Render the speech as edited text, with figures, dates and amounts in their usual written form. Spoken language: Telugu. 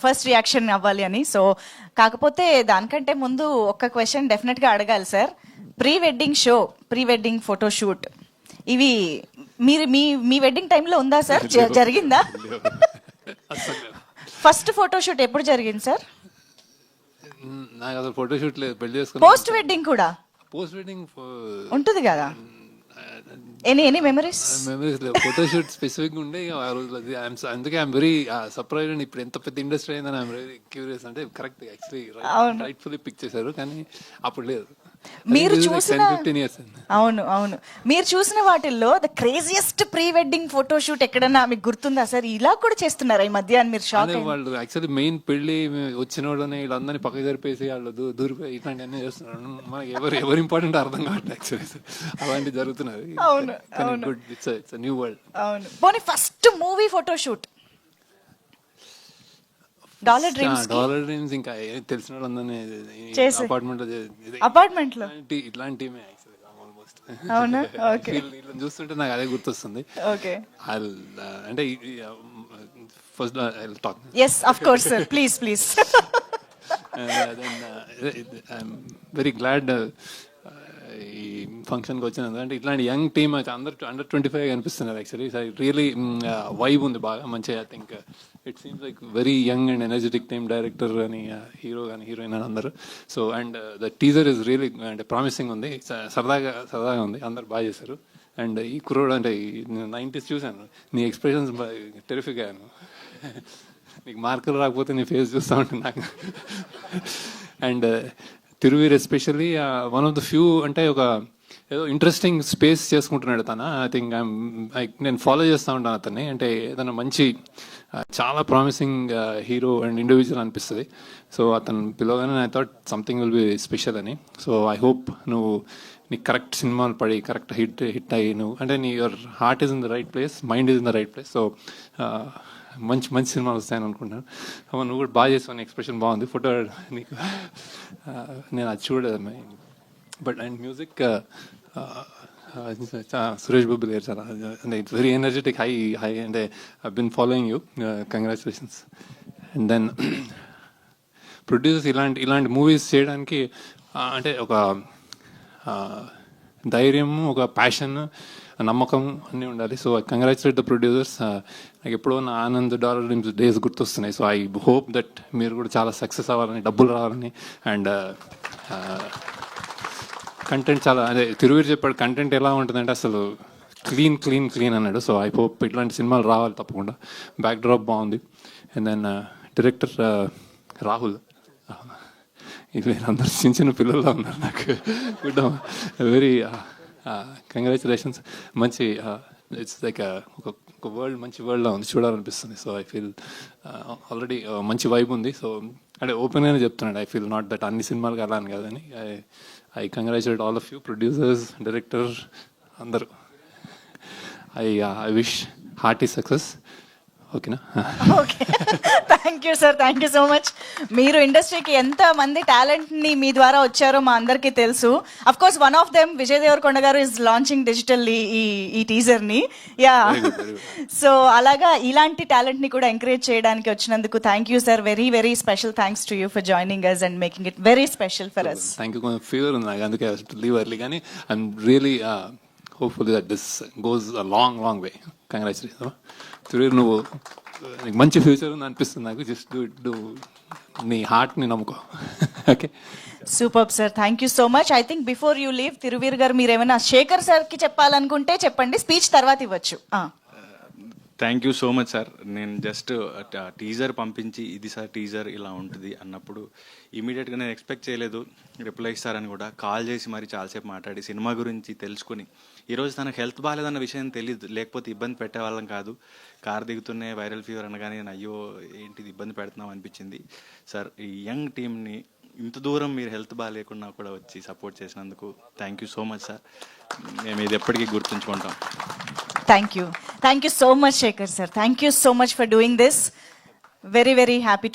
ఫస్ట్ రియాక్షన్ అవ్వాలి అని. సో కాకపోతే దానికంటే ముందు ఒక్క క్వశ్చన్ డెఫినెట్గా అడగాలి sir. Pre wedding show, pre wedding photoshoot ఇవి మీరు మీ వెడ్డింగ్ టైంలో ఉందా సార్? జరిగిందా? ఫస్ట్ ఫోటోషూట్ ఎప్పుడు జరిగింది సార్? నాకు అసలు ఫోటోషూట్ లేదు, పెళ్లి చేసుకుని. పోస్ట్ వెడ్డింగ్ కూడా పోస్ట్ వెడ్డింగ్ ఉంటుంది కదా, ఎనీ మెమరీస్? మెమరీస్ లేవు, ఫోటోషూట్ స్పెసిఫిక్ ఉండే ఆ రోజు. అందుకే ఐఎమ్ వెరీ సర్ప్రైజ్ అండ్ ఇప్పుడు ఎంత పెద్ద ఇండస్ట్రీ అయిందని ఐఎమ్ వెరీ క్యూరియస్. అంటే కరెక్ట్ యాక్చువల్లీ రైట్ఫుల్లీ పిక్ చేశారు, కానీ అప్పుడు లేదు. మీరు చూసిన అవును మీరు చూసిన వాటిల్లో the craziest pre wedding photoshoot ఎక్కడన్నా మీకు గుర్తుందా సార్? ఇలా కూడా చేస్తున్నారా ఈ మధ్య అని మీరు షాక్? వాళ్ళు యాక్చువల్లీ మెయిన్ పెళ్లి వచ్చిన వాళ్ళని వీళ్ళందరినీ పక్క జరిపేసి వాళ్ళు దూరిపోయి ఇట్లాంటివన్నీ చేస్తున్నారు. మనకి ఎవరు ఇంపార్టెంట్ అర్థం కావట్లేదు యాక్చువల్లీ, అలాంటివి జరుగుతున్నది. అవును, న్యూ వరల్డ్. అవును. పోనీ first movie photoshoot dollar dreams ఇంకా తెలిసిన వాళ్ళందరినీ అపార్ట్మెంట్ లో ఇట్లాంటి అవునా? ఓకే, చూస్తుంటే నాకు అదే గుర్తొస్తుంది. ఓకే, అంటే first talk. yes of course sir, please I'm very glad ఈ ఫంక్షన్కి వచ్చినందుకు. అంటే ఇట్లాంటి యంగ్ టీమ్ అందరు అండర్ 25 కనిపిస్తున్నారు యాక్చువల్లీ. రియలీ వైబ్ ఉంది బాగా మంచిగా. I think it seems like very young and energetic team, director అని హీరో కానీ హీరోయిన్ అని అందరు. So and the teaser is really అంటే ప్రామిసింగ్ ఉంది, సరదాగా ఉంది, అందరు బాగా చేశారు. అండ్ ఈ కుర్రోడు అంటే 90s చూశాను, నీ ఎక్స్ప్రెషన్స్ టెరిఫిక్ అయ్యాను. నీకు మార్కులు రాకపోతే నీ ఫేస్ చూస్తూ ఉంటుంది నాకు. And Thiruveer especially one of the few అంటే ఒక ఏదో ఇంట్రెస్టింగ్ స్పేస్ చేసుకుంటున్నాడు తన. ఐ థింక్ నేను ఫాలో చేస్తూ ఉంటాను అతన్ని. అంటే ఏదైనా మంచి చాలా ప్రామిసింగ్ హీరో అండ్ ఇండివిజువల్ అనిపిస్తుంది. సో అతను పిలవగానే I thought something will be special అని. సో ఐ హోప్ నువ్వు నీకు కరెక్ట్ సినిమాలు పడి కరెక్ట్ హిట్ అయ్యి నువ్వు అంటే your heart is in the right place, mind is in the right place. So మంచి సినిమాలు వస్తాయని అనుకుంటున్నాను. నువ్వు కూడా బాగా చేసావు, ఎక్స్ప్రెషన్ బాగుంది. ఫోటో నీకు నేను అది చూడలేదు. But and music Suresh Babu గారు చాలా అంటే ఇట్స్ వెరీ ఎనర్జెటిక్, హై అంటే I been following you, congratulations. And then producers ఇలాంటి మూవీస్ చేయడానికి అంటే ఒక ధైర్యము, ఒక ప్యాషన్, నమ్మకం అన్నీ ఉండాలి. So I congratulate the producers. నాకు ఎప్పుడో నా ఆనంద్ డాలర్ డ్రీమ్స్ డేస్ గుర్తొస్తున్నాయి. సో ఐ హోప్ దట్ మీరు కూడా చాలా సక్సెస్ అవ్వాలని, డబ్బులు రావాలని. అండ్ కంటెంట్ చాలా అదే తిరువీర్ చెప్పాడు, కంటెంట్ ఎలా ఉంటుందంటే అసలు క్లీన్ అన్నాడు. సో ఐ హోప్ ఇట్లాంటి సినిమాలు రావాలి తప్పకుండా. బ్యాక్ డ్రాప్ బాగుంది. అండ్ దెన్ డైరెక్టర్ రాహుల్, ఇది అందరు చిన్న పిల్లల్లో ఉన్నారు నాకు. Good, very congratulations. మంచి ఇట్స్ లైక్ ఒక వరల్డ్, మంచి వరల్డ్లో ఉంది, చూడాలనిపిస్తుంది. సో ఐ ఫీల్ ఆల్రెడీ మంచి వైబ్ ఉంది. సో అంటే ఓపెన్గానే చెప్తున్నాడు, ఐ ఫీల్ నాట్ దట్ అన్ని సినిమాలకు అలా అని కాదని. I congratulate all of you, producers, director అందరూ. I wish hearty success. ఓకేనా? Okay, thank you sir, thank you so much. మీరు ఇండస్ట్రీకి ఎంత మంది టాలెంట్ని మీ ద్వారా వచ్చారో మా అందరికీ తెలుసు. Of course one of them Vijay Deverakonda గారు ఇస్ లాంచింగ్ డిజిటల్లీ ఈ టీజర్ని. యా, సో అలాగా ఇలాంటి టాలెంట్ని కూడా ఎంకరేజ్ చేయడానికి వచ్చినందుకు thank you sir. Very very special thanks to you for joining us and making it very special for us. Thank you. కొంచెం ఫీవర్ ఉంది నాకు, అందుకే లీవ్ ఎర్లీ, కానీ I'm really hopeful that this goes a long way. Congratulation. Thiruveer, నువ్వు నీకు మంచి ఫ్యూచర్ ఉంది అనిపిస్తుంది నాకు. జస్ట్ డూ నీ హార్ట్ని నమ్ముకో. Okay, super sir, thank you so much. I think before you leave Tiruveer గారు మీరు ఏమైనా శేఖర్ సార్కి చెప్పాలనుకుంటే చెప్పండి, స్పీచ్ తర్వాత ఇవ్వచ్చు. Thank you so much sir. నేను జస్ట్ టీజర్ పంపించి ఇది సార్ టీజర్ ఇలా ఉంటుంది అన్నప్పుడు ఇమీడియట్గా నేను ఎక్స్పెక్ట్ చేయలేదు రిప్లై ఇస్తారని. కూడా కాల్ చేసి మరి చాలాసేపు మాట్లాడి సినిమా గురించి తెలుసుకుని, ఈరోజు తనకు హెల్త్ బాగాలేదన్న విషయం తెలియదు, లేకపోతే ఇబ్బంది పెట్టేవాళ్ళం కాదు. కార్ దిగుతున్నే వైరల్ ఫీవర్ అనగానే నేను అయ్యో ఏంటిది ఇబ్బంది పెడుతున్నాం అనిపించింది. సార్, ఈ యంగ్ టీమ్ని ఇంత దూరం మీరు హెల్త్ బాగాలేకుండా కూడా వచ్చి సపోర్ట్ చేసినందుకు thank you so much sir. మేము ఇది ఎప్పటికీ గుర్తుంచుకుంటాం. Thank you so much Shekhar sir. Thank you so much for doing this. Very very happy to